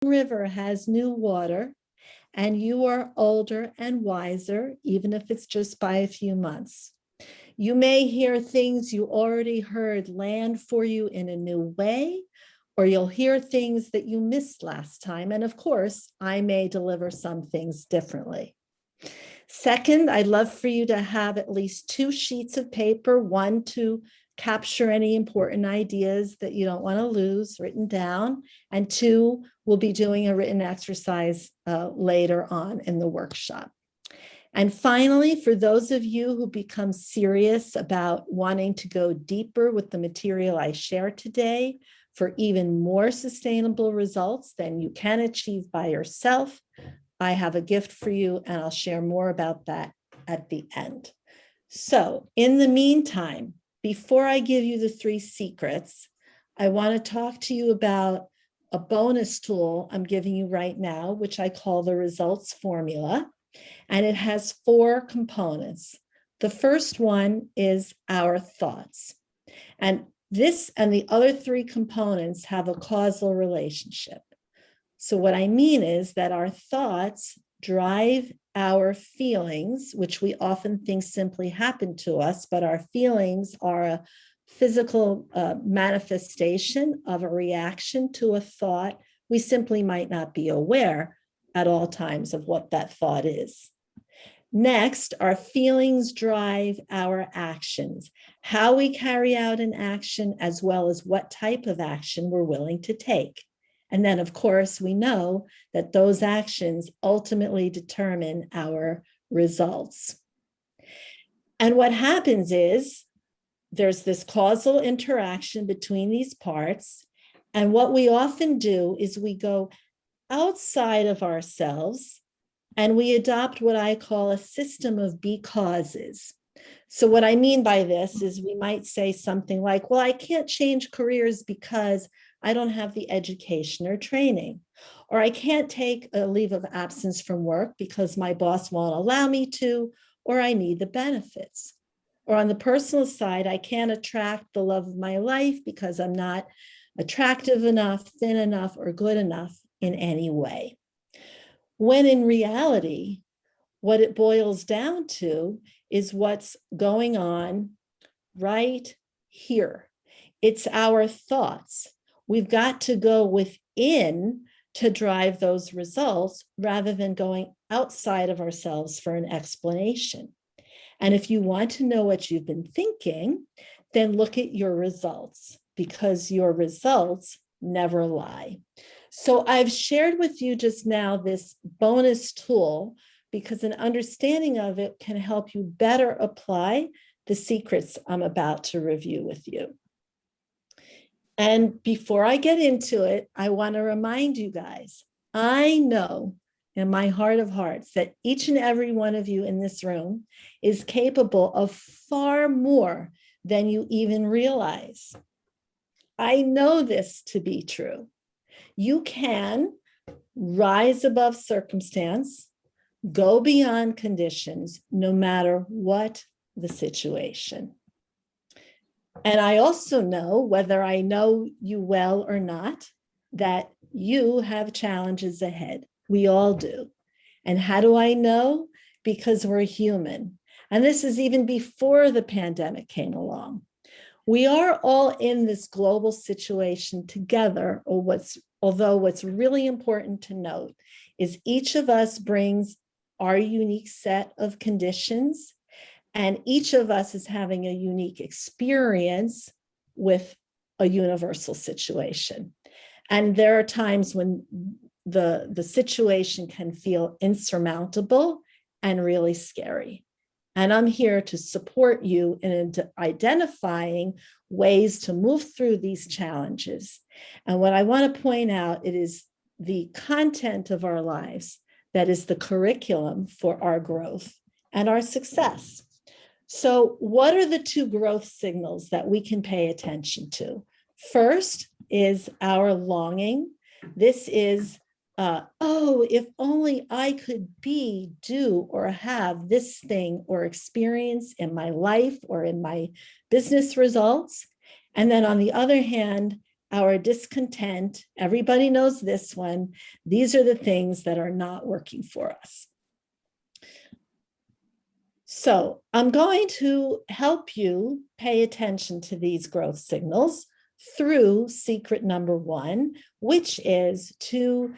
river has new water, and you are older and wiser, even if it's just by a few months. You may hear things you already heard land for you in a new way, or you'll hear things that you missed last time. And of course, I may deliver some things differently. Second, I'd love for you to have at least 2 sheets of paper, one to capture any important ideas that you don't want to lose written down, and 2, we'll be doing a written exercise later on in the workshop. And finally, for those of you who become serious about wanting to go deeper with the material I share today for even more sustainable results than you can achieve by yourself, I have a gift for you, and I'll share more about that at the end. So in the meantime, before I give you the 3 secrets, I want to talk to you about a bonus tool I'm giving you right now, which I call the results formula. And it has 4 components. The first one is our thoughts. And this and the other 3 components have a causal relationship. So what I mean is that our thoughts drive our feelings, which we often think simply happen to us, but our feelings are a physical manifestation of a reaction to a thought. We simply might not be aware at all times of what that thought is. Next, our feelings drive our actions, how we carry out an action, as well as what type of action we're willing to take. And then, of course, we know that those actions ultimately determine our results. And what happens is there's this causal interaction between these parts. And what we often do is we go outside of ourselves and we adopt what I call a system of becauses. So what I mean by this is we might say something like, well, I can't change careers because I don't have the education or training, or I can't take a leave of absence from work because my boss won't allow me to, or I need the benefits. Or on the personal side, I can't attract the love of my life because I'm not attractive enough, thin enough, or good enough in any way. When in reality, what it boils down to is what's going on right here. It's our thoughts. We've got to go within to drive those results rather than going outside of ourselves for an explanation. And if you want to know what you've been thinking, then look at your results, because your results never lie. So I've shared with you just now this bonus tool because an understanding of it can help you better apply the secrets I'm about to review with you. And before I get into it, I want to remind you guys, I know in my heart of hearts that each and every one of you in this room is capable of far more than you even realize. I know this to be true. You can rise above circumstance, go beyond conditions, no matter what the situation. And I also know, whether I know you well or not, that you have challenges ahead. We all do. And how do I know? Because we're human. And this is even before the pandemic came along. We are all in this global situation together, although what's really important to note is each of us brings our unique set of conditions, and each of us is having a unique experience with a universal situation. And there are times when the situation can feel insurmountable and really scary. And I'm here to support you in identifying ways to move through these challenges. And what I want to point out, it is the content of our lives that is the curriculum for our growth and our success. So what are the 2 growth signals that we can pay attention to? First is our longing. This is, if only I could be, do, or have this thing or experience in my life or in my business results. And then on the other hand, our discontent. Everybody knows this one. These are the things that are not working for us. So I'm going to help you pay attention to these growth signals through secret number one, which is to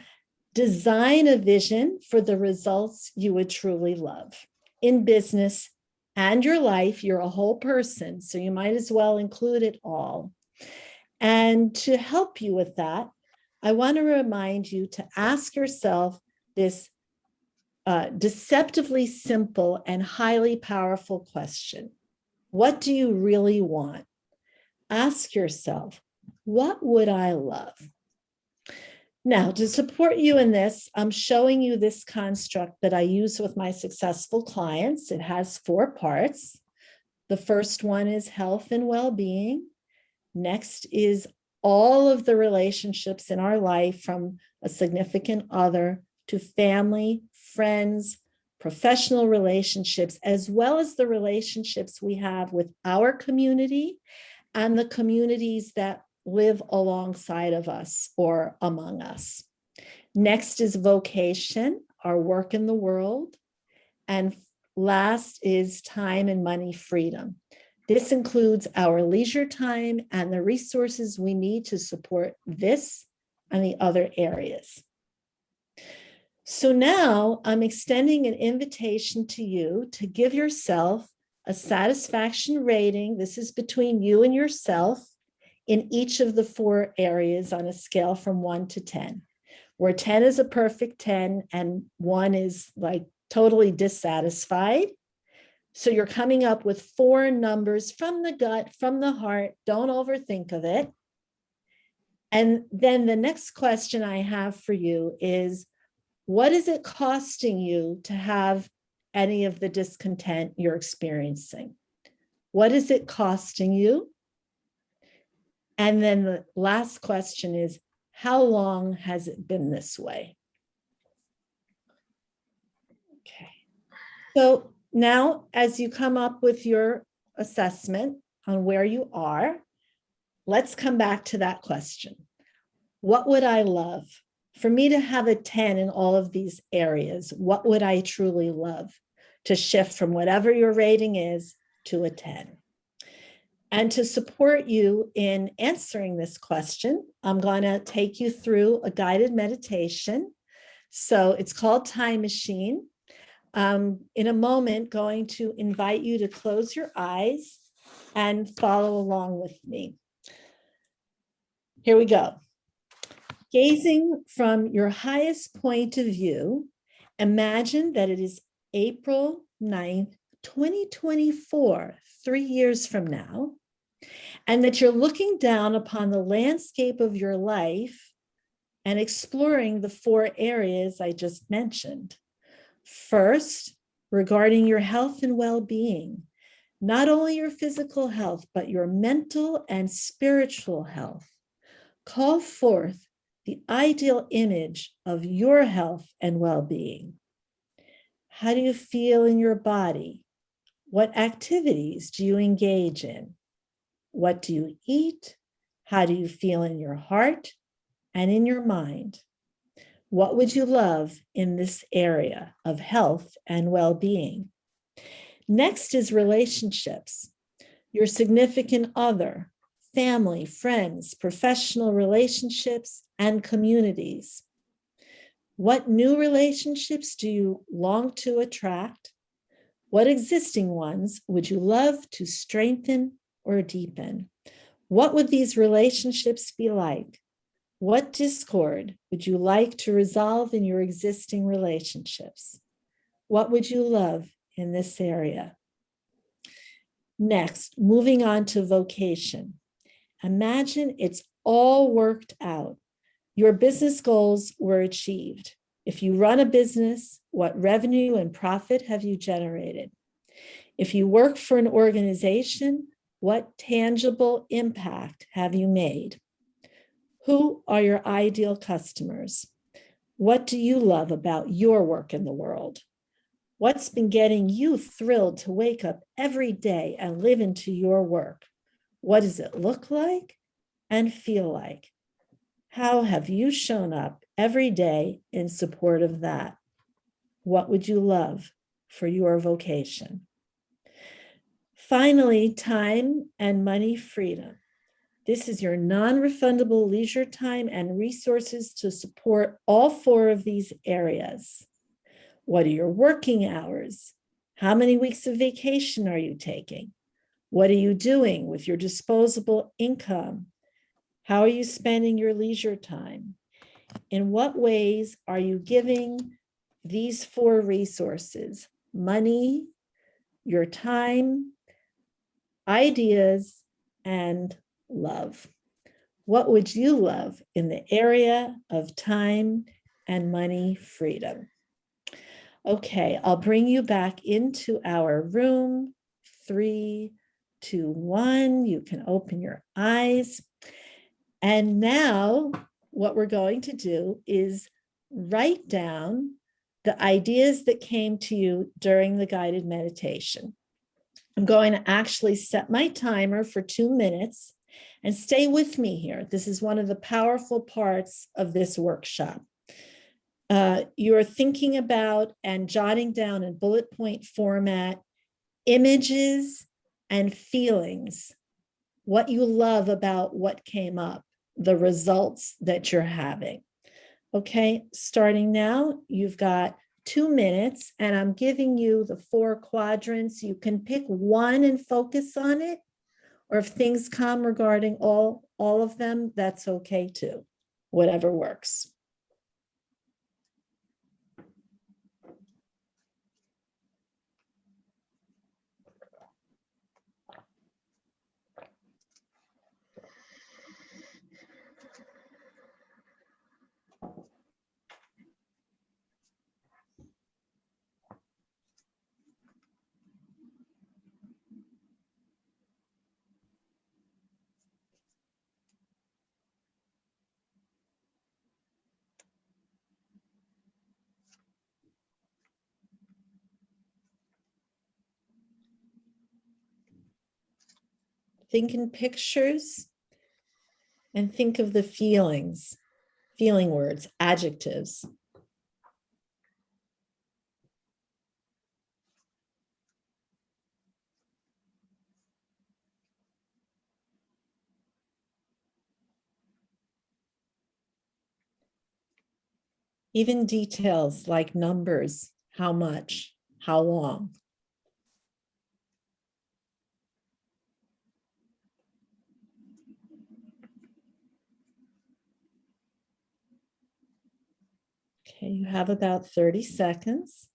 design a vision for the results you would truly love in business and your life. You're a whole person, so you might as well include it all. And to help you with that, I want to remind you to ask yourself this deceptively simple and highly powerful question. What do you really want? Ask yourself, what would I love? Now, to support you in this, I'm showing you this construct that I use with my successful clients. It has 4 parts. The first one is health and well-being. Next is all of the relationships in our life, from a significant other to family, friends, professional relationships, as well as the relationships we have with our community and the communities that live alongside of us or among us. Next is vocation, our work in the world. And last is time and money freedom. This includes our leisure time and the resources we need to support this and the other areas. So now I'm extending an invitation to you to give yourself a satisfaction rating. This is between you and yourself in each of the 4 areas on a scale from 1 to 10, where 10 is a perfect 10 and 1 is like totally dissatisfied. So you're coming up with 4 numbers from the gut, from the heart. Don't overthink of it. And then the next question I have for you is, what is it costing you to have any of the discontent you're experiencing? What is it costing you? And then the last question is, how long has it been this way? Okay. So now, as you come up with your assessment on where you are, let's come back to that question. What would I love? For me to have a 10 in all of these areas, what would I truly love to shift from whatever your rating is to a 10? And to support you in answering this question, I'm going to take you through a guided meditation. So it's called Time Machine. In a moment, going to invite you to close your eyes and follow along with me. Here we go. Gazing from your highest point of view, imagine that it is April 9th, 2024, 3 years from now, and that you're looking down upon the landscape of your life and exploring the 4 areas I just mentioned. First, regarding your health and well-being, not only your physical health, but your mental and spiritual health. Call forth the ideal image of your health and well-being. How do you feel in your body? What activities do you engage in? What do you eat? How do you feel in your heart and in your mind? What would you love in this area of health and well-being? Next is relationships, your significant other, family, friends, professional relationships, and communities. What new relationships do you long to attract? What existing ones would you love to strengthen or deepen? What would these relationships be like? What discord would you like to resolve in your existing relationships? What would you love in this area? Next, moving on to vocation. Imagine it's all worked out. Your business goals were achieved. If you run a business, what revenue and profit have you generated? If you work for an organization, what tangible impact have you made? Who are your ideal customers? What do you love about your work in the world? What's been getting you thrilled to wake up every day and live into your work? What does it look like? and feel like? How have you shown up every day in support of that? What would you love for your vocation? Finally, time and money freedom. This is your non-refundable leisure time and resources to support all four of these areas. What are your working hours? How many weeks of vacation are you taking? What are you doing with your disposable income? How are you spending your leisure time? In what ways are you giving these four resources, money, your time, ideas, and love? What would you love in the area of time and money freedom? Okay, I'll bring you back into our room. 3, 2, 1. You can open your eyes. And now what we're going to do is write down the ideas that came to you during the guided meditation. I'm going to actually set my timer for 2 minutes and stay with me here. This is one of the powerful parts of this workshop. You're thinking about and jotting down in bullet point format images and feelings, what you love about what came up, the results that you're having. Okay, starting now, you've got 2 minutes, and I'm giving you the 4 quadrants. You can pick one and focus on it, or if things come regarding all of them, that's okay too, whatever works. Think in pictures and think of the feelings, feeling words, adjectives. Even details like numbers, how much, how long. Okay, you have about 30 seconds.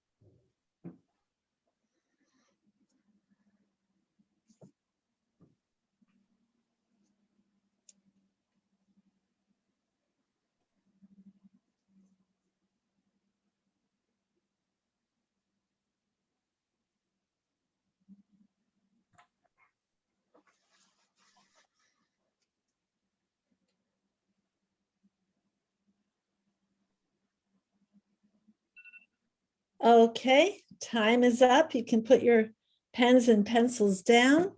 Okay, time is up. You can put your pens and pencils down.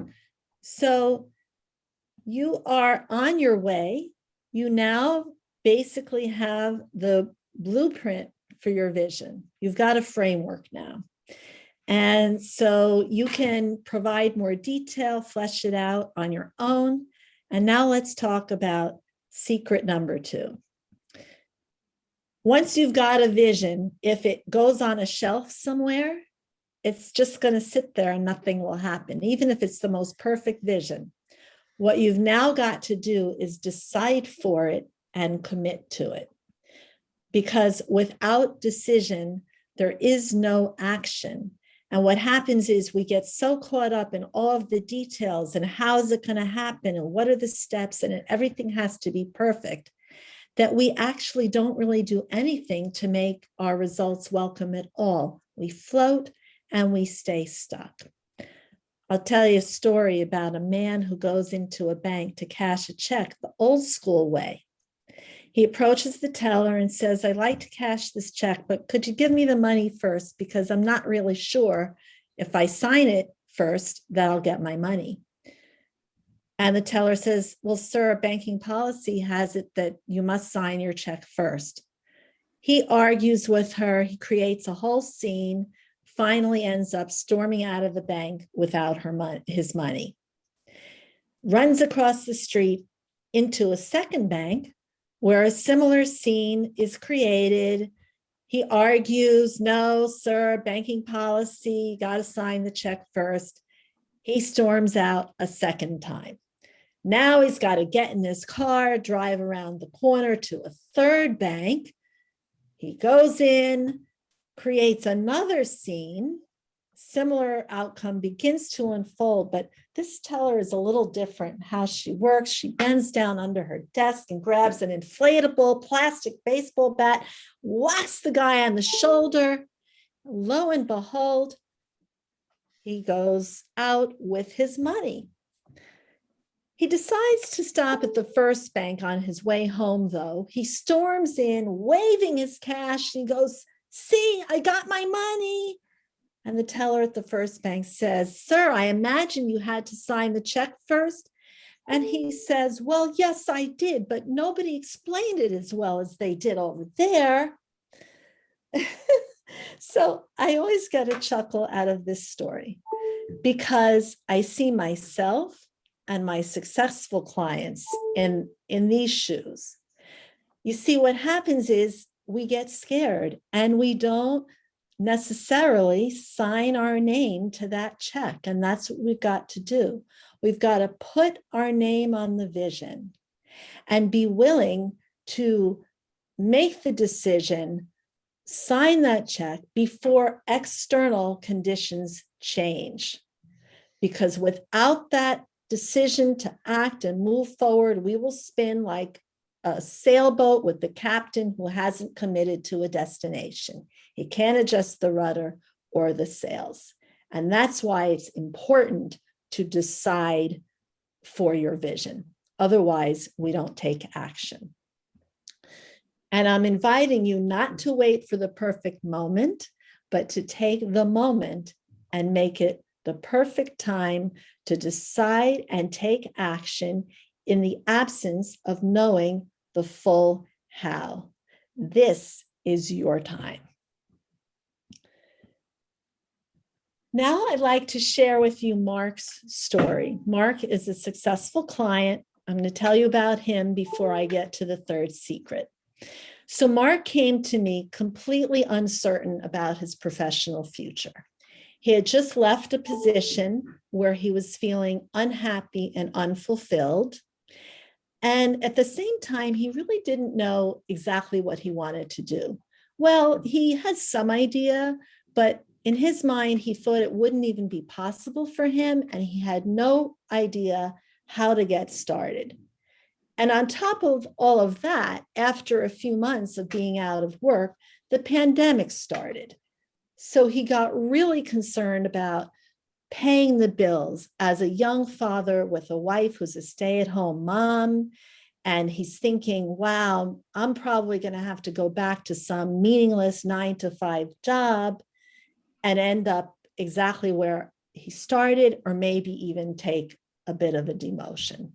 So you are on your way. You now basically have the blueprint for your vision. You've got a framework now. And so you can provide more detail, flesh it out on your own. And now let's talk about secret number 2. Once you've got a vision, if it goes on a shelf somewhere, it's just going to sit there and nothing will happen, even if it's the most perfect vision. What you've now got to do is decide for it and commit to it. Because without decision, there is no action. And what happens is we get so caught up in all of the details and how is it going to happen and what are the steps and everything has to be perfect, that we actually don't really do anything to make our results welcome at all. We float and we stay stuck. I'll tell you a story about a man who goes into a bank to cash a check the old school way. He approaches the teller and says, I'd like to cash this check, but could you give me the money first? Because I'm not really sure if I sign it first that I'll get my money. And the teller says, well, sir, banking policy has it that you must sign your check first. He argues with her. He creates a whole scene, finally ends up storming out of the bank without his money. Runs across the street into a second bank where a similar scene is created. He argues, no, sir, banking policy, got to sign the check first. He storms out a second time. Now he's got to get in his car, drive around the corner to a third bank. He goes in, creates another scene. Similar outcome begins to unfold, but this teller is a little different how she works. She bends down under her desk and grabs an inflatable plastic baseball bat, whacks the guy on the shoulder. Lo and behold, he goes out with his money. He decides to stop at the first bank on his way home, though. He storms in, waving his cash. He goes, see, I got my money. And the teller at the first bank says, sir, I imagine you had to sign the check first. And he says, well, yes, I did, but nobody explained it as well as they did over there. So I always get a chuckle out of this story because I see myself and my successful clients in these shoes. You see, what happens is we get scared and we don't necessarily sign our name to that check. And that's what we've got to do. We've got to put our name on the vision and be willing to make the decision, sign that check before external conditions change. Because without that decision to act and move forward, we will spin like a sailboat with the captain who hasn't committed to a destination. He can't adjust the rudder or the sails. And that's why it's important to decide for your vision. Otherwise, we don't take action. And I'm inviting you not to wait for the perfect moment, but to take the moment and make it the perfect time to decide and take action in the absence of knowing the full how. This is your time. Now I'd like to share with you Mark's story. Mark is a successful client. I'm going to tell you about him before I get to the third secret. So Mark came to me completely uncertain about his professional future. He had just left a position where he was feeling unhappy and unfulfilled. And at the same time, he really didn't know exactly what he wanted to do. Well, he had some idea, but in his mind, he thought it wouldn't even be possible for him, and he had no idea how to get started. And on top of all of that, after a few months of being out of work, the pandemic started. So he got really concerned about paying the bills as a young father with a wife who's a stay-at-home mom. And he's thinking, wow, I'm probably going to have to go back to some meaningless 9-to-5 job and end up exactly where he started, or maybe even take a bit of a demotion.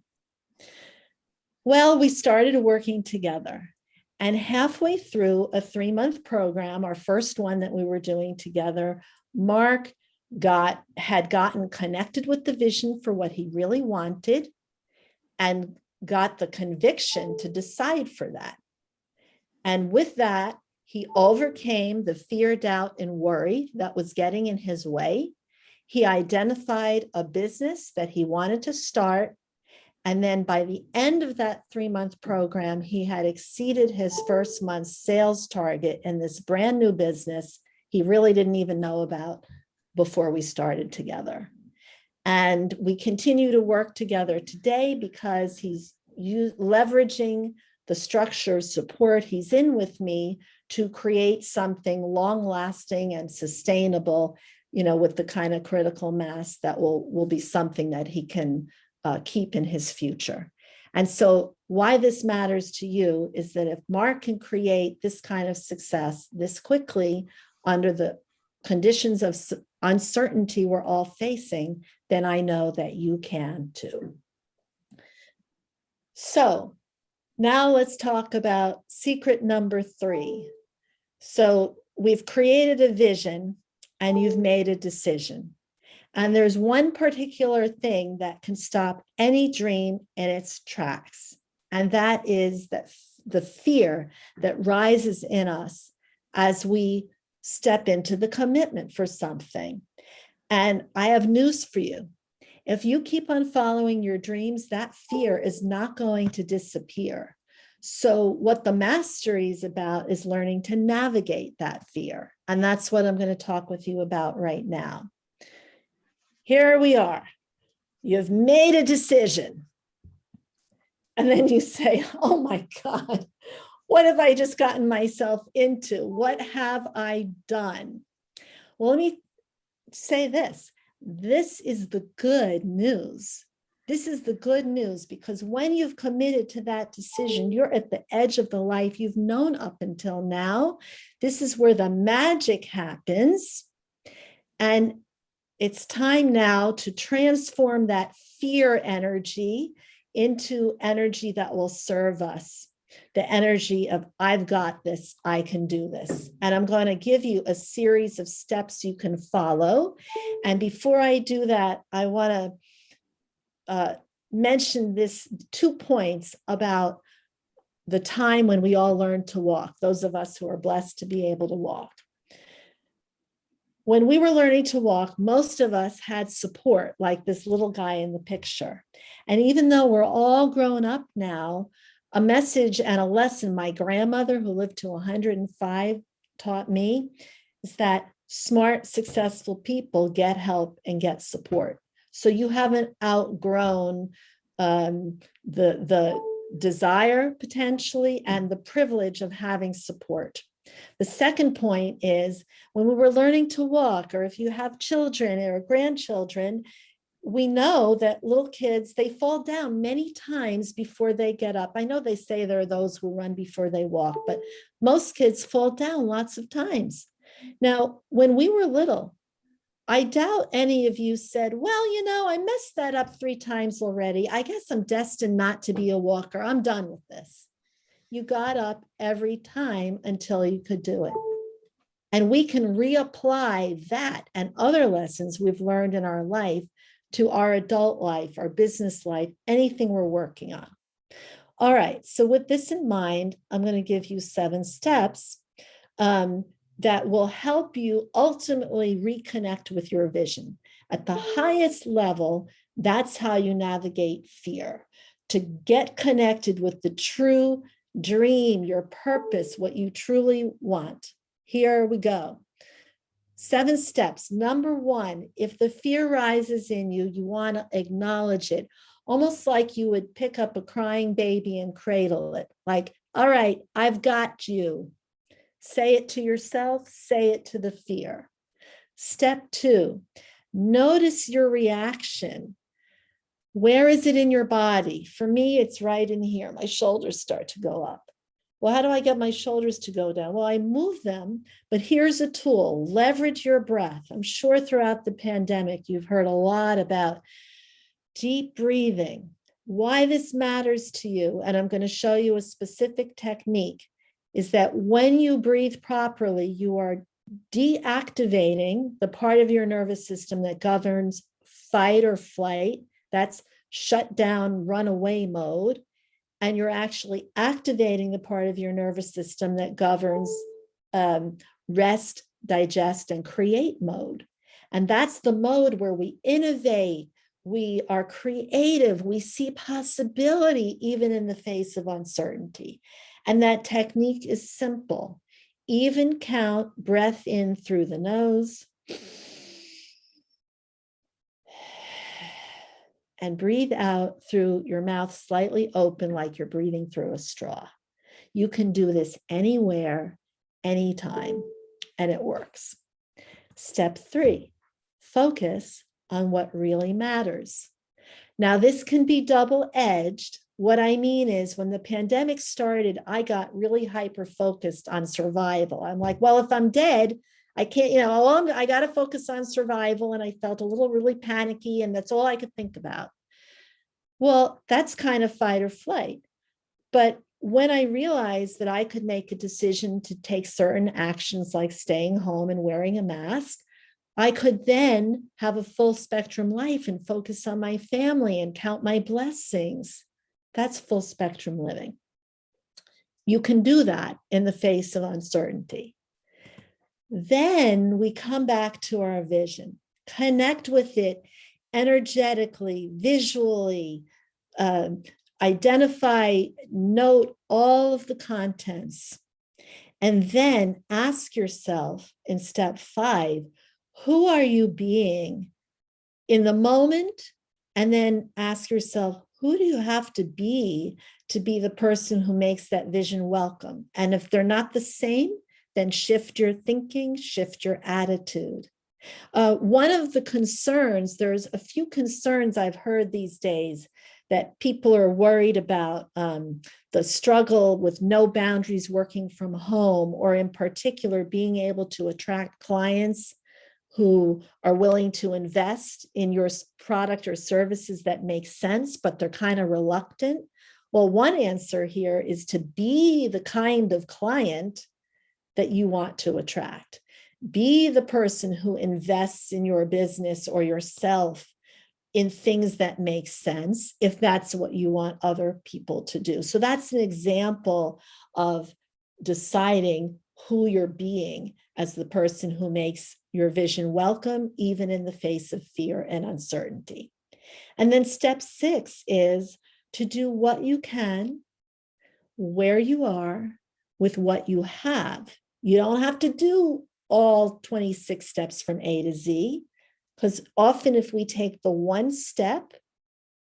Well, we started working together. And halfway through a 3-month program, our first one that we were doing together, Mark had gotten connected with the vision for what he really wanted and got the conviction to decide for that. And with that, he overcame the fear, doubt, and worry that was getting in his way. He identified a business that he wanted to start. And then by the end of that 3-month program, he had exceeded his first month's sales target in this brand new business he really didn't even know about before we started together. And we continue to work together today because he's leveraging the structure of support he's in with me to create something long-lasting and sustainable, with the kind of critical mass that will be something that he can keep in his future. And so why this matters to you is that if Mark can create this kind of success this quickly under the conditions of uncertainty we're all facing, then I know that you can too. So now let's talk about secret number 3. So we've created a vision and you've made a decision. And there's one particular thing that can stop any dream in its tracks. And that is that the fear that rises in us as we step into the commitment for something. And I have news for you. If you keep on following your dreams, that fear is not going to disappear. So what the mastery is about is learning to navigate that fear. And that's what I'm going to talk with you about right now. Here we are. You've made a decision. And then you say, oh my God, what have I just gotten myself into? What have I done? Well, let me say this. This is the good news. This is the good news, because when you've committed to that decision, you're at the edge of the life you've known up until now. This is where the magic happens. And it's time now to transform that fear energy into energy that will serve us. The energy of, I've got this, I can do this. And I'm going to give you a series of steps you can follow. And before I do that, I want to mention this 2 points about the time when we all learn to walk, those of us who are blessed to be able to walk. When we were learning to walk, most of us had support, like this little guy in the picture. And even though we're all grown up now, a message and a lesson my grandmother, who lived to 105, taught me is that smart, successful people get help and get support. So you haven't outgrown the desire potentially and the privilege of having support. The second point is, when we were learning to walk, or if you have children or grandchildren, we know that little kids, they fall down many times before they get up. I know they say there are those who run before they walk, but most kids fall down lots of times. Now, when we were little, I doubt any of you said, well, you know, I messed that up 3 times already. I guess I'm destined not to be a walker. I'm done with this. You got up every time until you could do it. And we can reapply that and other lessons we've learned in our life to our adult life, our business life, anything we're working on. All right, so with this in mind, I'm going to give you 7 steps that will help you ultimately reconnect with your vision. At the highest level, that's how you navigate fear, to get connected with the true dream, your purpose, what you truly want. Here we go. 7 steps. Number 1, if the fear rises in you, you want to acknowledge it, almost like you would pick up a crying baby and cradle it. Like, all right, I've got you. Say it to yourself, say it to the fear. Step 2, notice your reaction. Where is it in your body? For me, it's right in here. My shoulders start to go up. Well, how do I get my shoulders to go down? Well, I move them, but here's a tool: leverage your breath. I'm sure throughout the pandemic, you've heard a lot about deep breathing, why this matters to you. And I'm going to show you a specific technique, is that when you breathe properly, you are deactivating the part of your nervous system that governs fight or flight. That's shut down, run away mode. And you're actually activating the part of your nervous system that governs rest, digest, and create mode. And that's the mode where we innovate, we are creative, we see possibility even in the face of uncertainty. And that technique is simple. Even count breath in through the nose and breathe out through your mouth slightly open, like you're breathing through a straw. You can do this anywhere, anytime, and it works. Step 3, focus on what really matters. Now, this can be double-edged. What I mean is, when the pandemic started, I got really hyper-focused on survival. I'm like, well, if I'm dead, I can't, I got to focus on survival. And I felt a little really panicky, and that's all I could think about. Well, that's kind of fight or flight. But when I realized that I could make a decision to take certain actions like staying home and wearing a mask, I could then have a full spectrum life and focus on my family and count my blessings. That's full spectrum living. You can do that in the face of uncertainty. Then we come back to our vision, connect with it energetically, visually, uh, identify, note all of the contents, and then ask yourself in step 5, who are you being in the moment? And then ask yourself, who do you have to be the person who makes that vision welcome? And if they're not the same, then shift your thinking, shift your attitude. One of the concerns, there's a few concerns I've heard these days that people are worried about, the struggle with no boundaries working from home, or in particular, being able to attract clients who are willing to invest in your product or services that make sense, but they're kind of reluctant. Well, one answer here is to be the kind of client that you want to attract. Be the person who invests in your business or yourself in things that make sense, if that's what you want other people to do. So that's an example of deciding who you're being as the person who makes your vision welcome, even in the face of fear and uncertainty. And then step 6 is to do what you can, where you are, with what you have. You don't have to do all 26 steps from A to Z, because often if we take the one step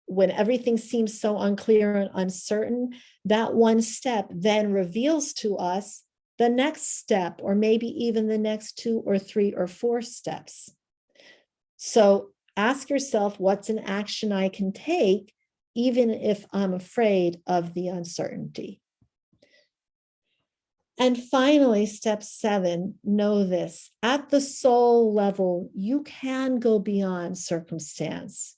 when everything seems so unclear and uncertain, that one step then reveals to us the next step, or maybe even the next 2 or 3 or 4 steps. So ask yourself, what's an action I can take, even if I'm afraid of the uncertainty? And finally, step 7, know this: at the soul level, you can go beyond circumstance.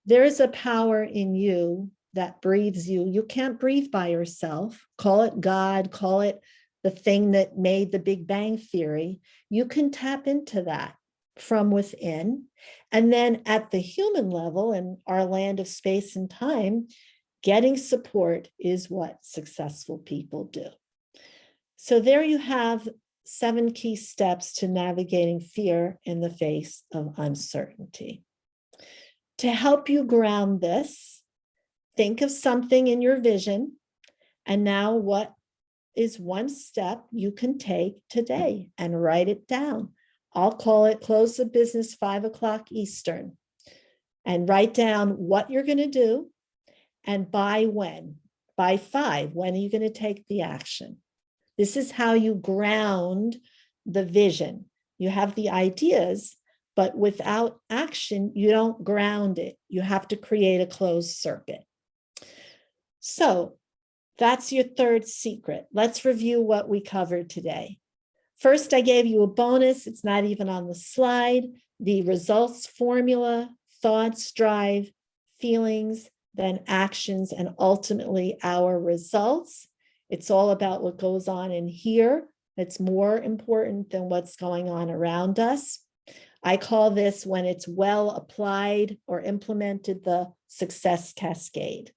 There is a power in you that breathes you. You can't breathe by yourself. Call it God, call it the thing that made the Big Bang Theory. You can tap into that from within. And then at the human level, in our land of space and time, getting support is what successful people do. So there you have 7 key steps to navigating fear in the face of uncertainty. To help you ground this, think of something in your vision, and now what is one step you can take today, and write it down. I'll call it close of business 5 o'clock Eastern, and write down what you're going to do and by when. By 5, when are you going to take the action? This is how you ground the vision. You have the ideas, but without action, you don't ground it. You have to create a closed circuit. So that's your third secret. Let's review what we covered today. First, I gave you a bonus. It's not even on the slide. The results formula: thoughts drive feelings, then actions, and ultimately our results. It's all about what goes on in here. It's more important than what's going on around us. I call this, when it's well applied or implemented, the success cascade.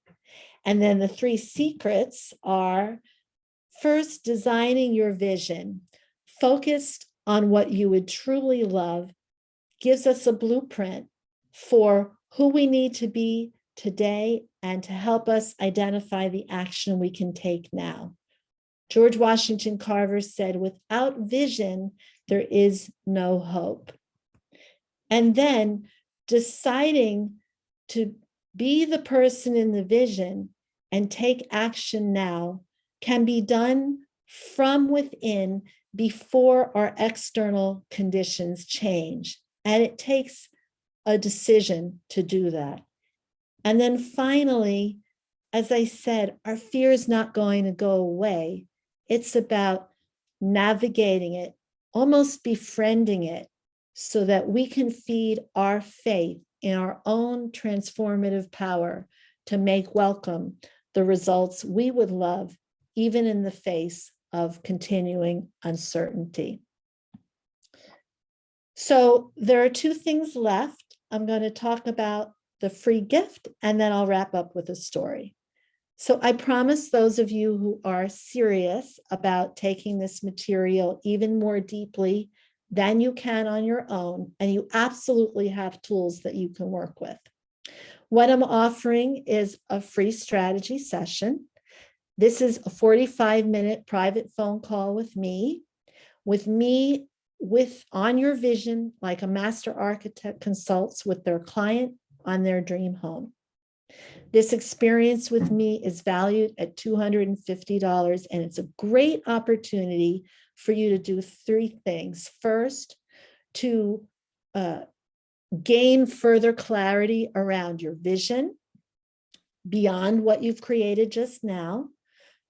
And then the 3 secrets are: first, designing your vision focused on what you would truly love gives us a blueprint for who we need to be today and to help us identify the action we can take now. George Washington Carver said, without vision, there is no hope. And then deciding to be the person in the vision and take action now can be done from within before our external conditions change. And it takes a decision to do that. And then finally, as I said, our fear is not going to go away. It's about navigating it, almost befriending it, so that we can feed our faith in our own transformative power to make welcome the results we would love, even in the face of continuing uncertainty. So there are two things left. I'm going to talk about the free gift, and then I'll wrap up with a story. So I promise those of you who are serious about taking this material even more deeply than you can on your own, and you absolutely have tools that you can work with. What I'm offering is a free strategy session. This is a 45-minute private phone call with me on your vision, like a master architect consults with their client on their dream home. This experience with me is valued at $250, and it's a great opportunity for you to do three things. First, to gain further clarity around your vision beyond what you've created just now,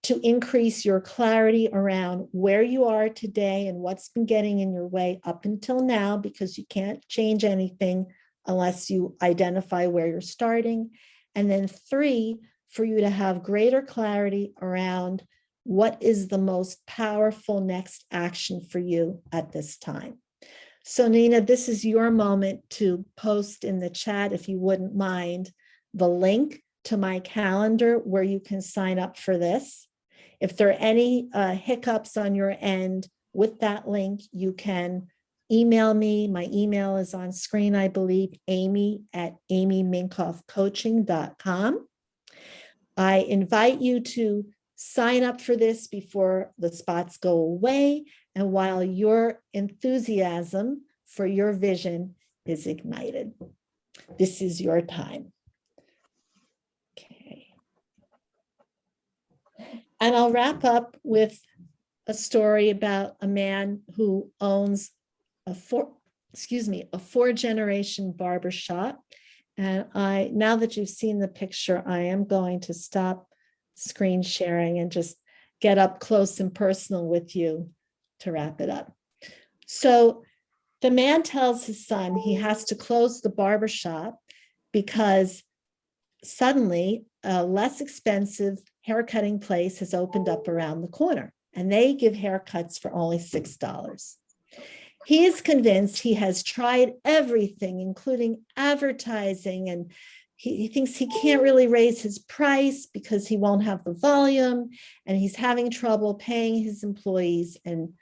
to increase your clarity around where you are today and what's been getting in your way up until now, because you can't change anything unless you identify where you're starting. And then three, for you to have greater clarity around what is the most powerful next action for you at this time. So Nina, this is your moment to post in the chat, if you wouldn't mind, the link to my calendar where you can sign up for this. If there are any hiccups on your end with that link, you can email me. My email is on screen, I believe, amy@amyminkoffcoaching.com. I invite you to sign up for this before the spots go away and while your enthusiasm for your vision is ignited. This is your time. Okay. And I'll wrap up with a story about a man who owns a four-generation barbershop. And now that you've seen the picture, I am going to stop screen sharing and just get up close and personal with you to wrap it up. So the man tells his son he has to close the barbershop because suddenly a less expensive haircutting place has opened up around the corner, and they give haircuts for only $6. He is convinced he has tried everything, including advertising, and he thinks he can't really raise his price because he won't have the volume, and he's having trouble paying his employees and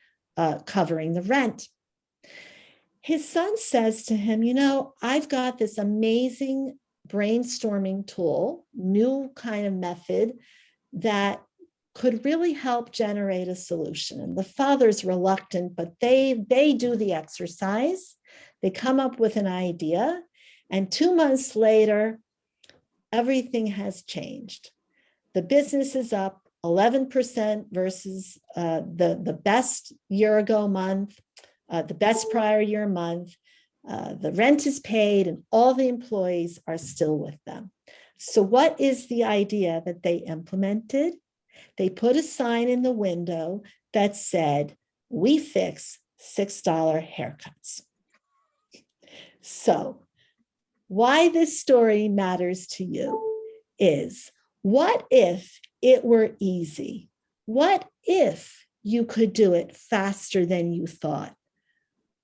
covering the rent. His son says to him, you know, I've got this amazing brainstorming tool, new kind of method that could really help generate a solution. And the father's reluctant, but they do the exercise. They come up with an idea, and 2 months later, everything has changed. The business is up 11% versus the best year ago month, the best prior year month. The rent is paid and all the employees are still with them. So what is the idea that they implemented? They put a sign in the window that said, "We fix $6 haircuts." So why this story matters to you is, what if it were easy? What if you could do it faster than you thought?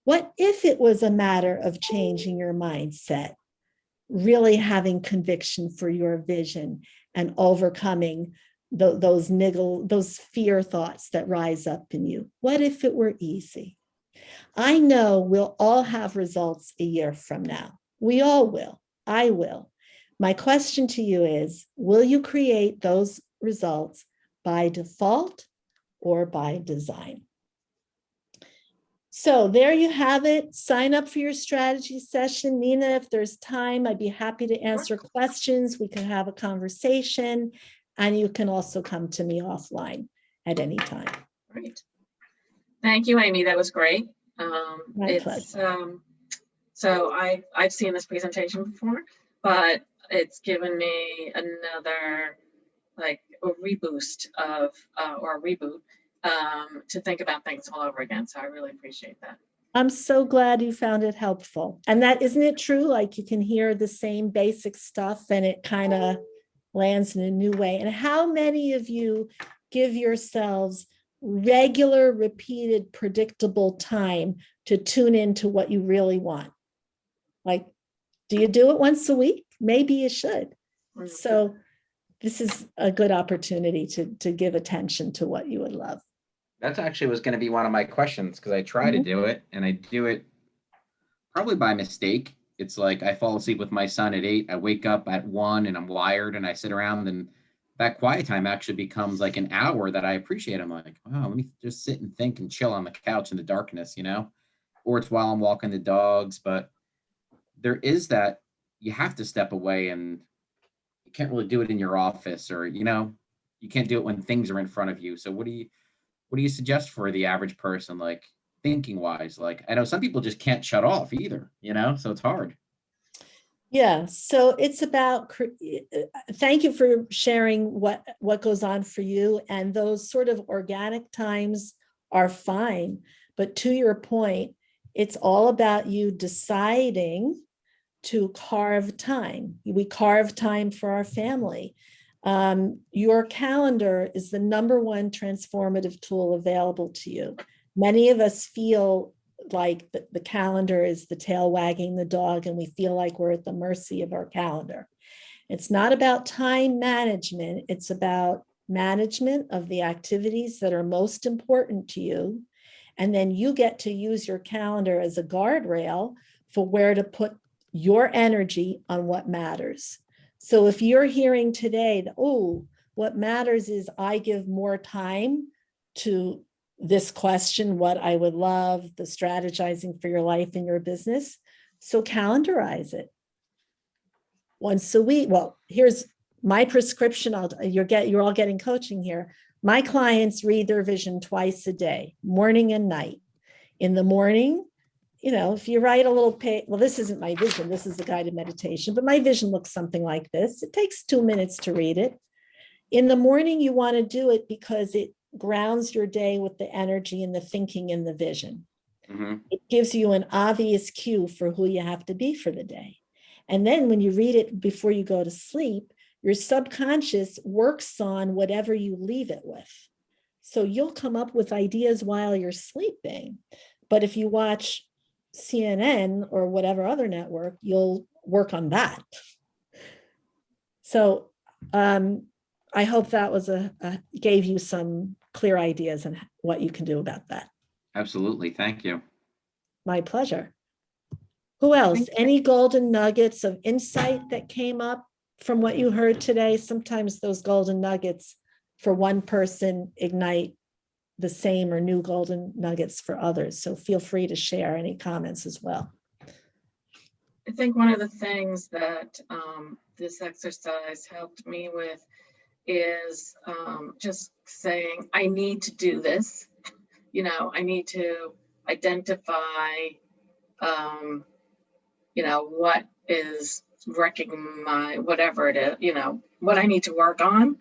What if it was a matter of changing your mindset, really having conviction for your vision and overcoming those fear thoughts that rise up in you? What if it were easy? I know we'll all have results a year from now. We all will. I will. My question to you is, will you create those results by default or by design? So there you have it. Sign up for your strategy session. Nina, if there's time, I'd be happy to answer questions. We can have a conversation, and you can also come to me offline at any time. Great. Thank you, Amy. That was great. My pleasure. So I've seen this presentation before, but it's given me another, like, a reboost of or a reboot to think about things all over again. So I really appreciate that. I'm so glad you found it helpful. And that, isn't it true? Like, you can hear the same basic stuff and it kind of lands in a new way. And how many of you give yourselves regular, repeated, predictable time to tune into what you really want? Like, do you do it once a week? Maybe you should. Mm. So this is a good opportunity to give attention to what you would love. That's actually was going to be one of my questions, because I try to Mhm. do it and I do it probably by mistake. It's like I fall asleep with my son at 8. I wake up at 1 and I'm wired and I sit around, and that quiet time actually becomes like an hour that I appreciate. I'm like, wow, let me just sit and think and chill on the couch in the darkness, or it's while I'm walking the dogs. But there is that you have to step away, and you can't really do it in your office, or, you can't do it when things are in front of you. So what do you suggest for the average person, like thinking wise? Like, I know some people just can't shut off either, so it's hard. Yeah, so it's about, thank you for sharing what goes on for you. And those sort of organic times are fine. But to your point, it's all about you deciding to carve time. We carve time for our family. Your calendar is the number one transformative tool available to you. Many of us feel like the calendar is the tail wagging the dog, and we feel like we're at the mercy of our calendar. It's not about time management. It's about management of the activities that are most important to you. And then you get to use your calendar as a guardrail for where to put your energy on what matters. So if you're hearing today that, oh, what matters is I give more time to this question, what I would love, the strategizing for your life and your business. So calendarize it once a week. Well, here's my prescription. You're all getting coaching here. My clients read their vision twice a day, morning and night. In the morning, if you write a little page, well, this isn't my vision, this is a guided meditation, but my vision looks something like this. It takes 2 minutes to read it. In the morning, you want to do it because it grounds your day with the energy and the thinking and the vision. Mm-hmm. It gives you an obvious cue for who you have to be for the day. And then when you read it before you go to sleep, your subconscious works on whatever you leave it with. So you'll come up with ideas while you're sleeping. But if you watch CNN or whatever other network, you'll work on that. So I hope that was gave you some clear ideas on what you can do about that. Absolutely. Thank you. My pleasure. Who else? Any golden nuggets of insight that came up from what you heard today? Sometimes those golden nuggets for one person ignite the same or new golden nuggets for others. So feel free to share any comments as well. I think one of the things that this exercise helped me with is just saying, I need to do this. I need to identify, what is wrecking my, whatever it is, what I need to work on.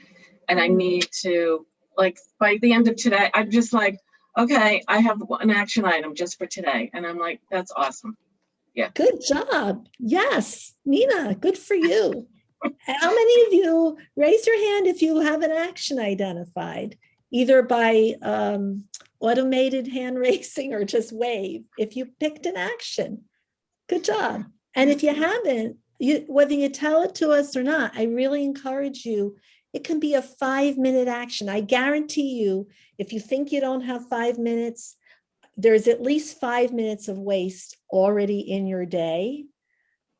And I need to, like, by the end of today, I'm just like, okay, I have an action item just for today. And I'm like, that's awesome. Yeah. Good job. Yes, Nina, good for you. How many of you, raise your hand if you have an action identified, either by automated hand raising or just wave, if you picked an action. Good job. And if you haven't, whether you tell it to us or not, I really encourage you. It can be a 5-minute action. I guarantee you, if you think you don't have 5 minutes, there's at least 5 minutes of waste already in your day.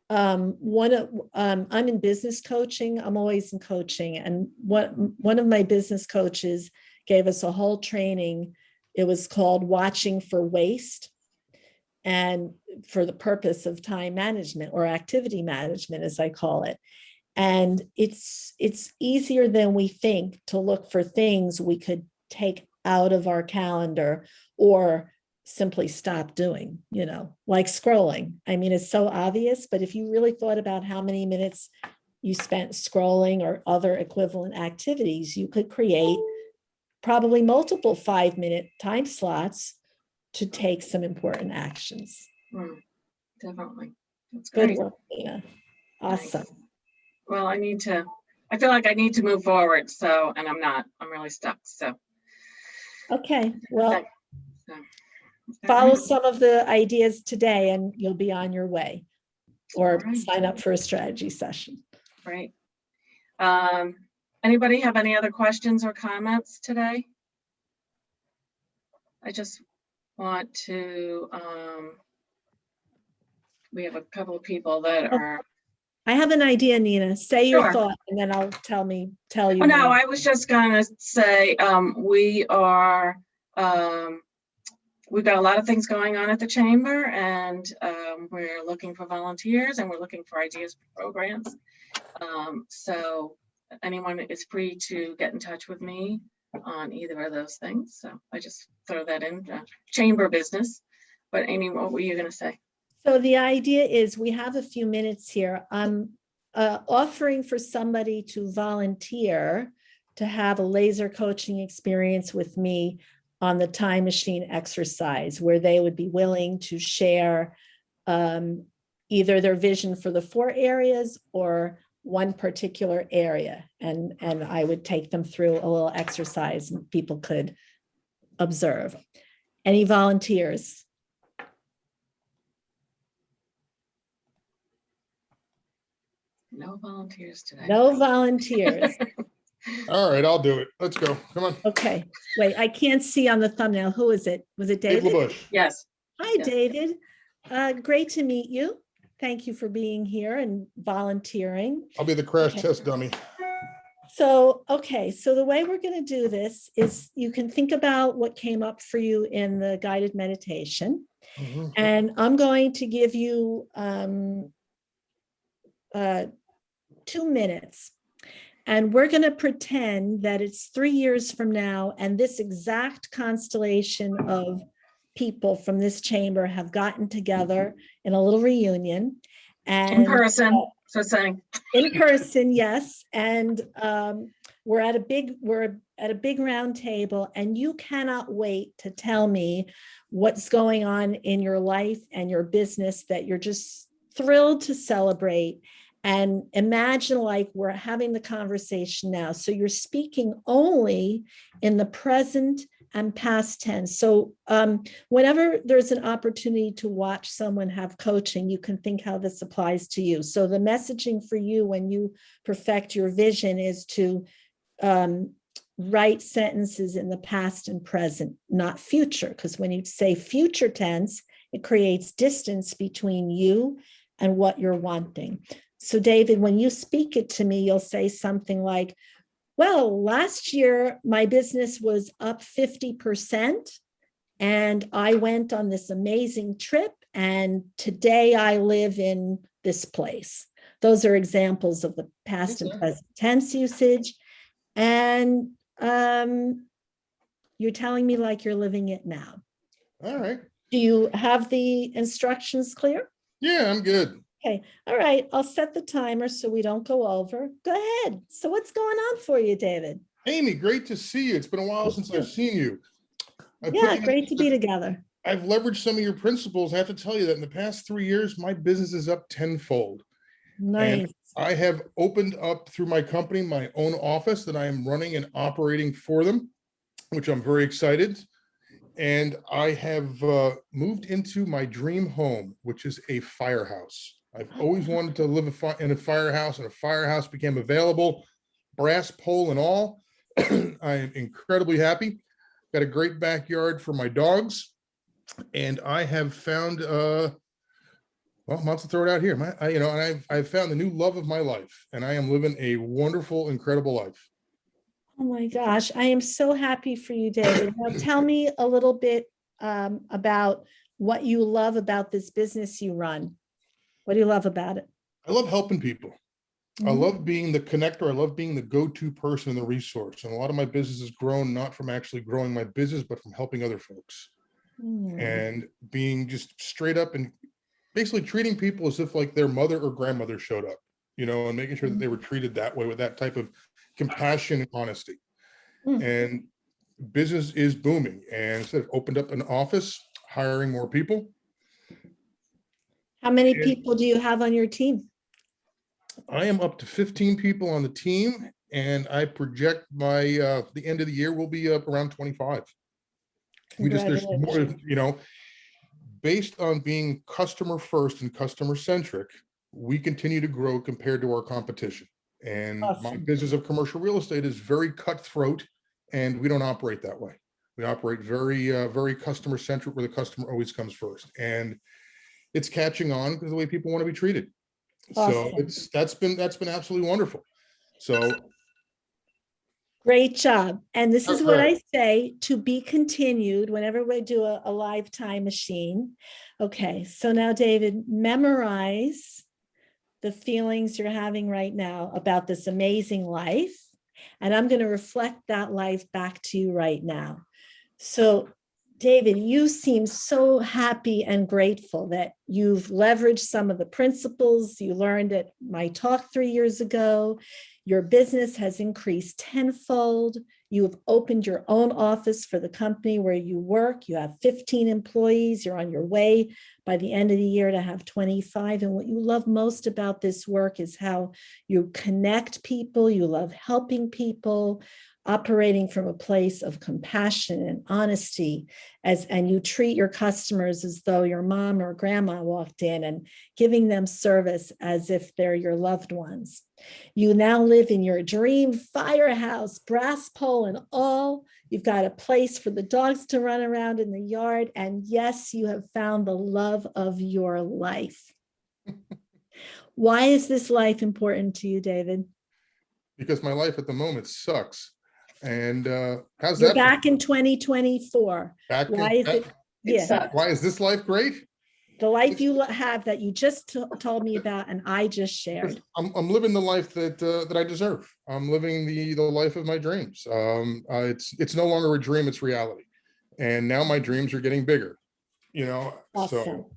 I'm in business coaching. I'm always in coaching. And one of my business coaches gave us a whole training. It was called Watching for Waste, and for the purpose of time management or activity management, as I call it. And it's easier than we think to look for things we could take out of our calendar or simply stop doing, like scrolling. I mean, it's so obvious, but if you really thought about how many minutes you spent scrolling or other equivalent activities, you could create probably multiple 5-minute time slots to take some important actions. Definitely. That's Good great. work, Nina. Awesome. Nice. Well, I need to I feel like I need to move forward. So, and I'm not. I'm really stuck. So, Okay, well, okay. So, follow all right. some of the ideas today and you'll be on your way. Or All right. sign up for a strategy session. Right. Anybody have any other questions or comments today? I just want to, we have a couple of people that are. I have an idea, Nina. Say your Sure. thought and then I'll tell you. Oh, no, I was just gonna say, we are, we've got a lot of things going on at the chamber, and we're looking for volunteers and we're looking for ideas for programs. So anyone is free to get in touch with me on either of those things. So I just throw that in chamber business. But Amy, what were you going to say? So the idea is we have a few minutes here. I'm offering for somebody to volunteer to have a laser coaching experience with me on the time machine exercise, where they would be willing to share either their vision for the 4 areas or one particular area. And I would take them through a little exercise and people could observe. Any volunteers? No volunteers today. No volunteers. All right, I'll do it. Let's go. Come on. Okay, wait, I can't see on the thumbnail. Who is it? Was it Dave David? LaBush. Yes. Hi, Yes. David. Great to meet you. Thank you for being here and volunteering. I'll be the crash Okay. test dummy. So, okay, so the way we're going to do this is you can think about what came up for you in the guided meditation. Mhm. And I'm going to give you 2 minutes. And we're going to pretend that it's 3 years from now, and this exact constellation of people from this chamber have gotten together in a little reunion. And In person. So saying. in person, yes. And we're at a big round table, and you cannot wait to tell me what's going on in your life and your business that you're just thrilled to celebrate. And imagine like we're having the conversation now. So you're speaking only in the present and past tense. So whenever there's an opportunity to watch someone have coaching, you can think how this applies to you. So the messaging for you when you perfect your vision is to write sentences in the past and present, not future. Because when you say future tense, it creates distance between you and what you're wanting. So David, when you speak it to me, you'll say something like, well, last year my business was up 50% and I went on this amazing trip, and today I live in this place. Those are examples of the past and present tense usage. And you're telling me like you're living it now. All right. Do you have the instructions clear? Yeah, I'm good. Okay, all right, I'll set the timer so we don't go over. Go ahead. So what's going on for you, David? Amy, great to see you. It's been a while since I've seen you. Yeah, great to be together. I've leveraged some of your principles. I have to tell you that in the past 3 years, my business is up tenfold. Nice. I have opened up through my company, my own office that I am running and operating for them, which I'm very excited. And I have moved into my dream home, which is a firehouse. I've always wanted to live in a firehouse, and a firehouse became available, brass pole and all. I am incredibly happy. Got a great backyard for my dogs, and I have found, well, I'm about to throw it out here. And I've found the new love of my life, and I am living a wonderful, incredible life. Oh my gosh, I am so happy for you, David. Now tell me a little bit about what you love about this business you run. What do you love about it? I love helping people. I Mhm. love being the connector. I love being the go-to person and the resource. And a lot of my business has grown not from actually growing my business, but from helping other folks. Mm. And being just straight up and basically treating people as if like their mother or grandmother showed up, and making sure that they were treated that way with that type of compassion and honesty. Mm. And business is booming. And so I've opened up an office, hiring more people. How many Yeah. people do you have on your team? I am up to 15 people on the team, and I project by the end of the year, we'll be up around 25. There's more, Congratulations. based on being customer first and customer centric, we continue to grow compared to our competition. And my Awesome. business of commercial real estate is very cutthroat, and we don't operate that way. We operate very customer centric, where the customer always comes first. And it's catching on because of the way people want to be treated. So Awesome. that's been absolutely wonderful. So Great job. And this is that's what right. I say, to be continued whenever we do a live time machine. Okay, so now David, memorize the feelings you're having right now about this amazing life. And I'm going to reflect that life back to you right now. So David, you seem so happy and grateful that you've leveraged some of the principles you learned at my talk 3 years ago. Your business has increased tenfold. You have opened your own office for the company where you work. You have 15 employees. You're on your way by the end of the year to have 25. And what you love most about this work is how you connect people. You love helping people, operating from a place of compassion and honesty, and you treat your customers as though your mom or grandma walked in, and giving them service as if they're your loved ones. You now live in your dream firehouse, brass pole and all. You've got a place for the dogs to run around in the yard. And yes, you have found the love of your life. Why is this life important to you, David? Because my life at the moment sucks. And how's You're that? back in 2024. Back Why in, is it? Yeah. why is this life great? The life you have that you just told me about and I just shared. I'm living the life that I deserve. I'm living the life of my dreams. It's no longer a dream, it's reality. And now my dreams are getting bigger, Awesome. So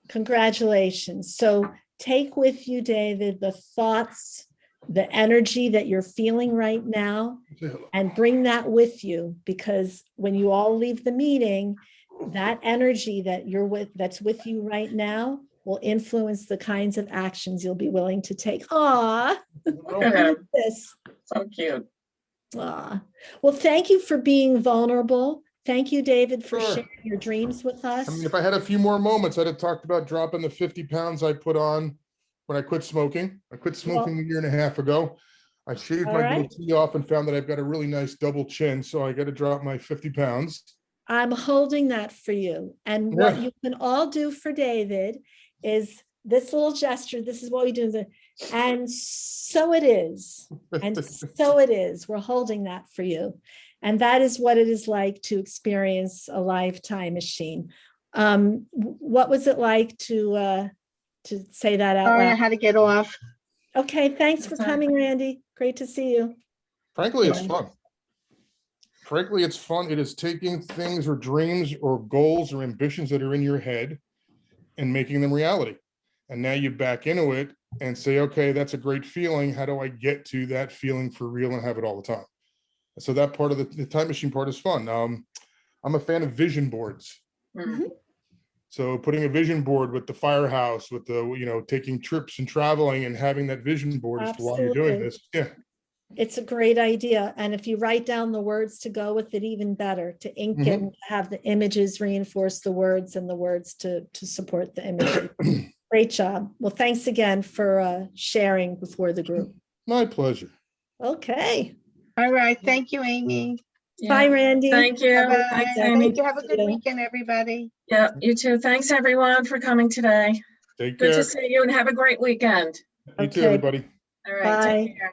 Congratulations. So take with you, David, the thoughts, the energy that you're feeling right now, and bring that with you, because when you all leave the meeting, that energy that's with you right now will influence the kinds of actions you'll be willing to take. Aw, Look at him. this. So cute. Aw. Well, thank you for being vulnerable. Thank you, David, for Sure. sharing your dreams with us. I mean, if I had a few more moments, I'd have talked about dropping the 50 pounds I put on when I quit smoking. I quit smoking a year and a half ago. I shaved my goatee off and found that I've got a really nice double chin, so I got to drop my 50 pounds. I'm holding that for you. And what you can all do for David is this little gesture. This is what we do. And so it is. And so it is. We're holding that for you. And that is what it is like to experience a lifetime machine. What was it like to say that out Sorry, I loud? had to get off. Okay, thanks for coming, Randy. Great to see you. Frankly, it's fun. Frankly, it's fun. It is taking things or dreams or goals or ambitions that are in your head and making them reality. And now you back into it and say, okay, that's a great feeling. How do I get to that feeling for real and have it all the time? So that part of the time machine part is fun. I'm a fan of vision boards. Mm-hmm. So putting a vision board with the firehouse, with the, taking trips and traveling and having that vision board as to why you're doing this. Yeah. It's a great idea. And if you write down the words to go with it, even better, to ink it and have the images reinforce the words and the words to support the images. Great job. Well, thanks again for sharing before the group. My pleasure. Okay. All right. Thank you, Amy. Yeah. Bye, Randy. Thank you. Bye-bye. Thanks, Amy. Thank you. Have a good weekend, everybody. Yeah, you too. Thanks, everyone, for coming today. Take Good care. to see you and have a great weekend. You too, Okay. everybody. All right. Bye. Take care.